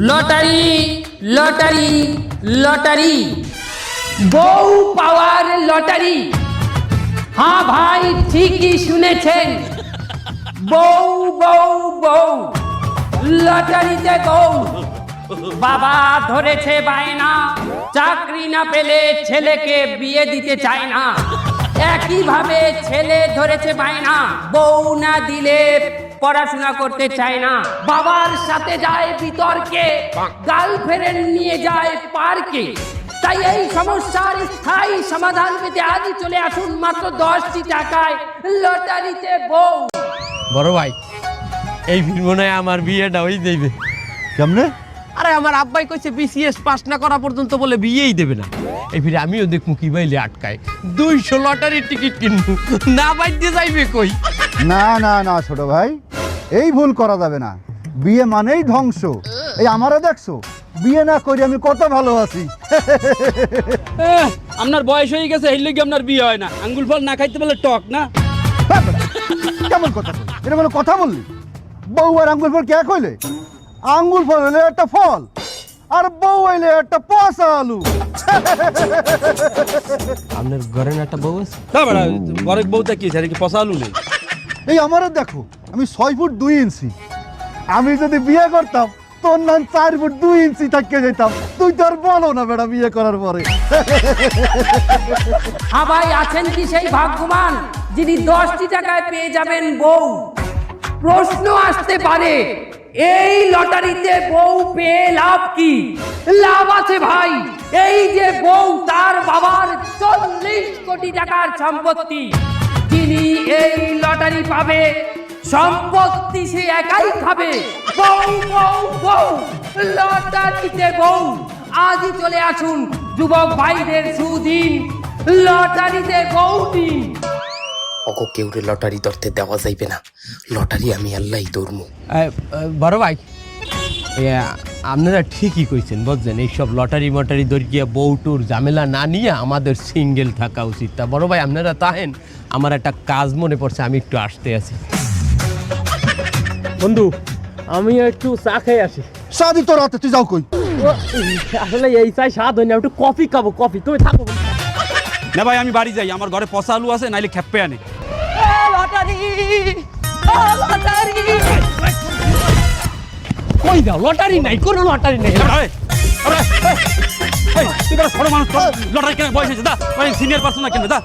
Lottery lottery lottery, বউ পাওয়ার lottery. হ্যাঁ ভাই, ঠিকই শুনেছেন, বউ বউ বউ, লটারিতে বউ। বাবা ধরেছে বায়না, চাকরি না পেলে ছেলেকে বিয়ে দিতে চায় না। একইভাবে ছেলে ধরেছে বায়না, বউ না দিলে পড়াশোনা করতে চায় না। বাবার সাথে যায় বিতর্কে, গার্লফ্রেন্ড নিয়ে যায় পার্কে। তাই এই সমস্যার স্থায়ী সমাধান পেতে আজই চলে আসুন মাত্র 10টি টাকায় লটারিতে বউ। বড় ভাই, এই মনে হয় আমার বিয়েটা হয়ে যাইবে। কেমনে? আরে আমার আব্বাই কইছে বিসিএস পাস না করা পর্যন্ত বলে বিয়েই দেবে না। এই ফিরে আমিও দেখবো কি বাইলে আটকায়, 200 লটারির টিকিট কিনবো, না বাইতে যাইবে কই। না না না ছোট ভাই, এই ভুল করা যাবে না। বিয়ে মানেই ধ্বংস। এই আমারও দেখছো, বিয়ে না করে আমি কত ভালো আছি। আপনার বয়স হয়ে গেছে, এই লগে আপনার বিয়ে হয় না। আঙ্গুল ফল না খাইতে বলে টক না। কেমন কথা বল, এটা কোনো কথা বললি? বউ আর আঙ্গুল ফল কে কইলে? আঙ্গুল ফল হলে একটা ফল, আর বউ হইলে একটা পচা আলু। আপনার ঘরে না একটা বউ আছে? বড় বউটা কি কি পচা আলু নেই? এই আমারও দেখো, আমি 6 ফুট 2 ইঞ্চি। আমি যদি বিয়ে করতাম, তোর নাম 4 ফুট 2 ইঞ্চি থাকতে যেতাম। তুই তো আর বলো না বেটা বিয়ে করার পরে। হ্যাঁ ভাই, আছেন কি সেই ভাগ্যবান যিনি 10টি টাকায় পেয়ে যাবেন বউ? প্রশ্ন আসতে পারে, এই লটারিতে বউ পেয়ে লাভ কি? লাভ আছে ভাই। এই যে বউ, তার বাবার 40 কোটি টাকার সম্পত্তি। যিনি এই লটারি পাবে, সম্পত্তি সে একাই খাবে। বউ বউ বউ, লটারিতে বউ। আজই চলে আসুন যুবক ভাইদের সুদিন, লটারিতে বউ দিন। অগো কেউরে লটারি ধরতে দেওয়া যাইবে না। লটারি আমি আল্লাহই ধরমু। বড় ভাই, আপনারা ঠিকই কইছেন, বুঝছেন। এইসব লটারি মটারি দরকিয়া বউটুর ঝামেলা না নিয়ে আমাদের সিঙ্গেল থাকা উচিত। তা বড় ভাই, আপনারা তাহেন, আমার একটা কাজ মনে পড়ছে, আমি একটু আসতে আছি। বন্ধু, আমি একটু চা খেয়ে আসি। সাদি তোর হাতে, তুই যাও কই? আসলে এই চাই স্বাদ হয় না, একটু কফি খাবো। কফি তুমি থাকো না ভাই, আমি বাড়ি যাই। আমার ঘরে পচা আলু আছে, নাইলে খেপে আনে। কই দাও, লটারি নাই, কোনো লটারি নেই। লটারি কেন বয়স হয়েছে? দা সিনিয়র পার্সন না কেন? দা